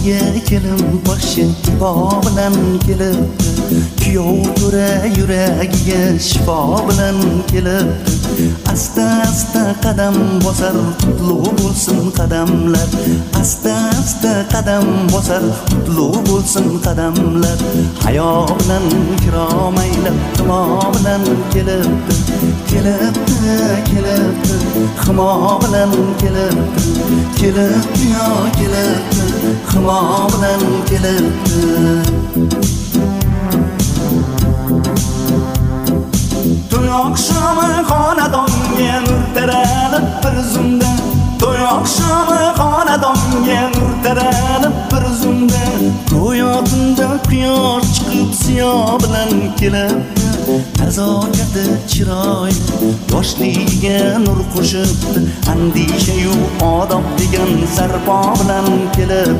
bizga kelin boshi ibo bilan kelibdi. Kuyov to'ra yuragiga shifo bilan kelibdi. Asta asta qadam bosar, qutlug' bo'lsin qadamlar. Asta asta qadam bosar, qutlug' bo'lsin qadamlar. Hayo bilan kiromaylab himo bilan kelibdi. Kelibdi, kelibdi, himo bilan kelibdi. Kelibdi yo kelibdi, himo bilan kelibdi. To'y oqshomi xonadonga nur taralib bir zumda. To'y oqshomi xonadonga nur taralib bir zumda. Go'yotinda quyosh chiqib ziyo bilan kelibdi. Nazokati chiroyli yoshligiga nur qo'shibdi. Andisha yu odob degan sarpo bilan kelibdi.